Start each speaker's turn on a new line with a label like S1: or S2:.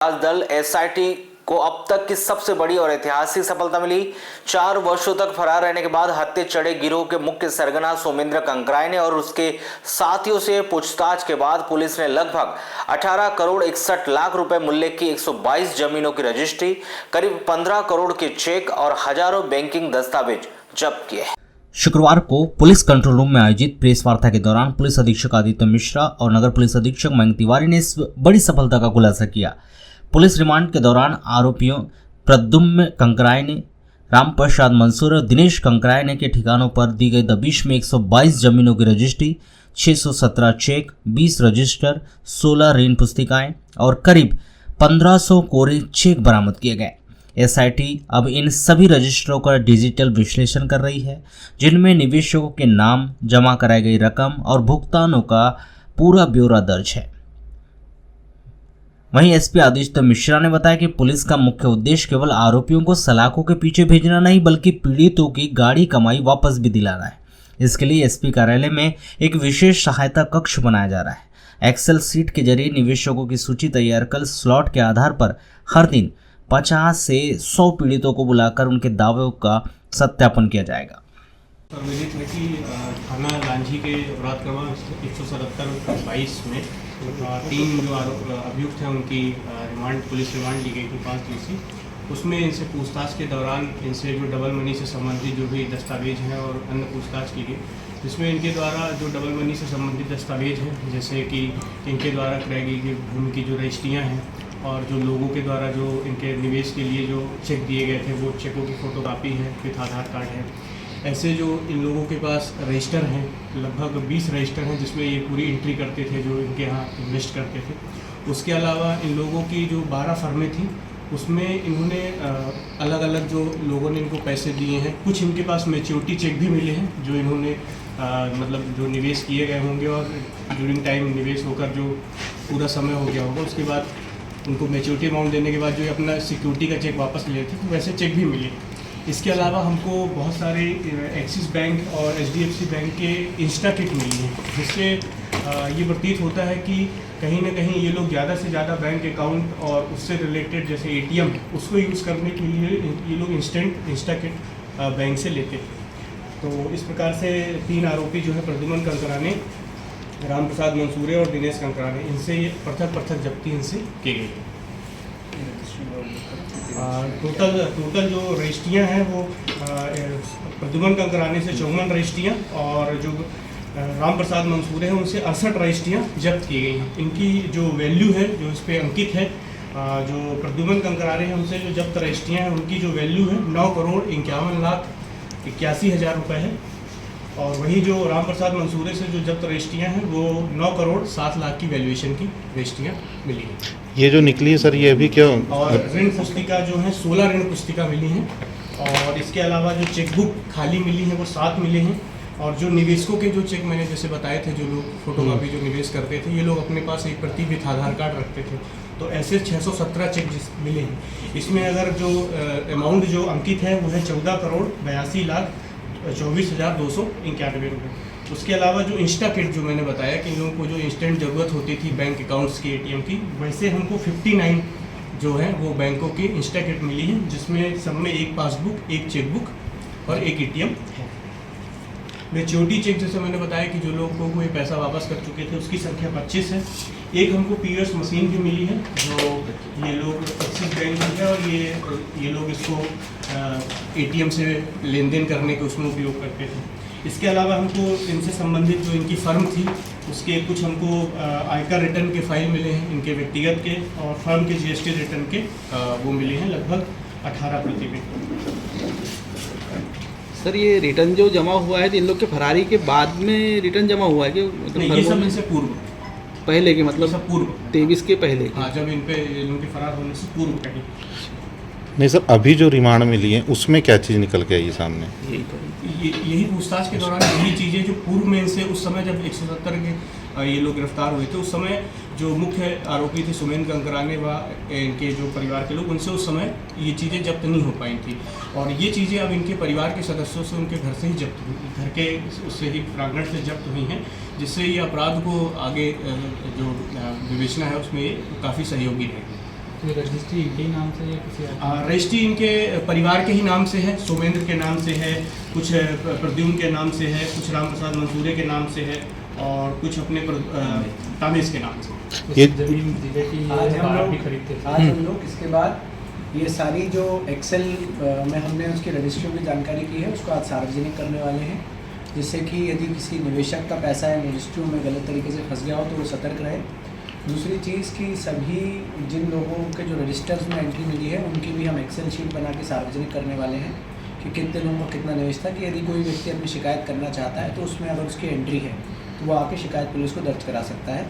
S1: जांच दल एसआईटी को अब तक की सबसे बड़ी और ऐतिहासिक सफलता मिली। 4 वर्षों तक फरार रहने के बाद हत्या चढ़े गिरोह के मुख्य सरगना सोमेंद्र कंकराय ने और उसके साथियों से पूछताछ के बाद पुलिस ने लगभग 18 करोड़ 61 लाख रुपए मूल्य की 122 जमीनों की रजिस्ट्री, करीब 15 करोड़ के चेक और हजारों बैंकिंग दस्तावेज जब्त किए।
S2: शुक्रवार को पुलिस कंट्रोल रूम में आयोजित प्रेस वार्ता के दौरान पुलिस अधीक्षक आदित्य मिश्रा और नगर पुलिस अधीक्षक मयंक तिवारी ने इस बड़ी सफलता का खुलासा किया। पुलिस रिमांड के दौरान आरोपियों प्रद्युम्न कंकराय ने, रामप्रसाद मंसूर और दिनेश कंकराय ने के ठिकानों पर दी गई दबिश में 122 जमीनों की रजिस्ट्री, 617 चेक, 20 रजिस्टर, 16 ऋण पुस्तिकाएं और करीब 1500 कोरे चेक बरामद किए गए। एसआईटी अब इन सभी रजिस्टरों का डिजिटल विश्लेषण कर रही है, जिनमें निवेशकों के नाम, जमा कराई गई रकम और भुगतानों का पूरा ब्यौरा दर्ज है। वहीं एसपी आदित्य मिश्रा ने बताया कि पुलिस का मुख्य उद्देश्य केवल आरोपियों को सलाखों के पीछे भेजना नहीं, बल्कि पीड़ितों की गाड़ी कमाई वापस भी दिलाना है। इसके लिए एसपी कार्यालय में एक विशेष सहायता कक्ष बनाया जा रहा है। एक्सेल सीट के जरिए निवेशकों की सूची तैयार कर स्लॉट के आधार पर हर दिन 50 से 100 पीड़ितों को बुलाकर उनके दावों का सत्यापन किया जाएगा।
S3: संवेदित है कि थाना लांझी के अपराध क्रमांक 177/22 में 3 जो अभियुक्त हैं उनकी पुलिस रिमांड ली गई थी 5 दिवसीय। उसमें इनसे पूछताछ के दौरान इनसे जो डबल मनी से संबंधित जो भी दस्तावेज हैं और अन्य पूछताछ की गई, जिसमें इनके द्वारा जो डबल मनी से संबंधित दस्तावेज हैं, जैसे कि इनके द्वारा क्रय गई भूमि की जो रजिस्ट्रियाँ हैं और जो लोगों के द्वारा जो इनके निवेश के लिए जो चेक दिए गए थे वो चेकों की फ़ोटोकॉपी है, विथ आधार कार्ड है। ऐसे जो इन लोगों के पास रजिस्टर हैं, लगभग 20 रजिस्टर हैं जिसमें ये पूरी एंट्री करते थे जो इनके यहाँ इन्वेस्ट करते थे। उसके अलावा इन लोगों की जो 12 फर्में थी उसमें इन्होंने अलग अलग जो लोगों ने इनको पैसे दिए हैं, कुछ इनके पास मैच्योरिटी चेक भी मिले हैं जो इन्होंने मतलब जो निवेश किए गए होंगे और ड्यूरिंग टाइम निवेश होकर जो पूरा समय हो गया होगा उसके बाद उनको मैच्योरिटी अमाउंट देने के बाद जो अपना सिक्योरिटी का चेक वापस ले थे तो वैसे चेक भी मिले। इसके अलावा हमको बहुत सारे एक्सिस बैंक और एचडीएफसी बैंक के इंस्टा किट मिली हैं, जिससे ये प्रतीत होता है कि कहीं ना कहीं ये लोग ज़्यादा से ज़्यादा बैंक अकाउंट और उससे रिलेटेड जैसे एटीएम उसको यूज़ करने के लिए ये लोग इंस्टा किट बैंक से लेते हैं। तो इस प्रकार से 3 आरोपी जो है प्रद्युम्न कंकराय, रामप्रसाद मंसूरे और दिनेश कंकराय, इनसे ये पृथक जब्ती इनसे की गई है। टोटल जो रजिस्ट्रियाँ हैं वो प्रद्युम्न कंकराय से 54 रजिस्ट्रियाँ और जो रामप्रसाद मंसूरे हैं उनसे 68 रजिस्ट्रियाँ जब्त की गई हैं। इनकी जो वैल्यू है जो इस पर अंकित है, जो प्रद्युम्न कंकराय हैं उनसे जो जब्त रजिस्ट्रियाँ हैं उनकी जो वैल्यू है 9 करोड़ 51 लाख 81 हज़ार रुपये है और वही जो रामप्रसाद मंसूरे से जो जब्त रजिस्ट्रियाँ हैं वो 9 करोड़ 7 लाख की वैल्यूएशन की रजिस्ट्रियाँ मिली हैं।
S4: ये जो निकली है सर, ये अभी क्या?
S3: और ऋण पुस्तिका जो है 16 ऋण पुस्तिका मिली हैं और इसके अलावा जो चेकबुक खाली मिली हैं वो 7 मिले हैं और जो निवेशकों के जो चेक मैंने जैसे बताए थे, जो लोग फोटोकॉपी जो निवेश करते थे, ये लोग अपने पास एक प्रति विथ आधार कार्ड रखते थे, तो ऐसे 617 चेक मिले हैं। इसमें अगर जो अमाउंट जो अंकित है वो है 14 करोड़ 82 लाख 24,291 रुपये। उसके अलावा जो इंस्टा किट जो मैंने बताया कि इन लोगों को जो इंस्टेंट ज़रूरत होती थी बैंक अकाउंट्स की, एटीएम की, वैसे हमको 59 जो है वो बैंकों की इंस्टा किट मिली है, जिसमें सब में एक पासबुक, एक चेकबुक और एक एटीएम है। मैच्योरिटी चेक जैसे मैंने बताया कि जो लोगों को ये पैसा वापस कर चुके थे उसकी संख्या 25 है। एक हमको पीओएस मशीन भी मिली है जो ये लोग एक्सिस बैंक में है और ये लोग इसको एटीएम से लेन देन करने के उसमें उपयोग करते थे। इसके अलावा हमको इनसे संबंधित जो इनकी फर्म थी उसके कुछ हमको आयकर रिटर्न के फाइल मिले हैं, इनके व्यक्तिगत के और फर्म के जीएसटी रिटर्न के वो मिले हैं लगभग 18 प्रतिशत।
S5: सर ये रिटर्न जो जमा हुआ है तो इन लोग के फरारी के बाद में रिटर्न जमा हुआ है कि
S3: मतलब ये सब इनसे पूर्व
S5: पहले के, मतलब
S3: सब पूर्व
S5: 23 के पहले के?
S3: हाँ, जब इन पे इनके फरार होने से पूर्व कहीं।
S4: नहीं सर, अभी जो रिमांड मिली है उसमें क्या चीज़ निकल के आई सामने?
S3: यही पूछताछ के दौरान यही चीज़ें जो पूर्व में इनसे उस समय जब 170 के ये लोग गिरफ्तार हुए थे उस समय जो मुख्य आरोपी थे सोमेंद्र कंकराय व इनके जो परिवार के लोग, उनसे उस समय ये चीज़ें जब्त नहीं हो पाई थी और ये चीज़ें अब इनके परिवार के सदस्यों से उनके घर से ही जब्त हुई, घर के उससे ही प्रांगण से जब्त हुई हैं, जिससे ये अपराध को आगे जो विवेचना है उसमें काफ़ी सहयोगी रहेगी।
S6: तो रजिस्ट्री इनके ही नाम से या किसी और?
S3: रजिस्ट्री इनके परिवार के ही नाम से है, सोमेंद्र के नाम से है, कुछ प्रद्युम्न के नाम से है, कुछ राम प्रसाद मंसूरे के नाम से है और कुछ अपने तामेश के नाम से।
S4: ये
S6: जमीन जिले की
S7: आज हम
S6: कार
S7: लोग
S6: भी खरीदते थे।
S7: आज हम लोग इसके बाद ये सारी जो एक्सेल में हमने उसकी रजिस्ट्रियों की जानकारी की है उसको आज सार्वजनिक करने वाले हैं, जिससे कि यदि किसी निवेशक का पैसा इन रजिस्ट्रियों में गलत तरीके से फंस गया हो तो वो सतर्क रहे। दूसरी चीज़ कि सभी जिन लोगों के जो रजिस्टर्स में एंट्री मिली है उनकी भी हम एक्सेल शीट बना के सार्वजनिक करने वाले हैं कि कितने लोगों का कितना निवेश था, कि यदि कोई व्यक्ति अपनी शिकायत करना चाहता है तो उसमें अगर उसकी एंट्री है तो वो आके शिकायत पुलिस को दर्ज करा सकता है।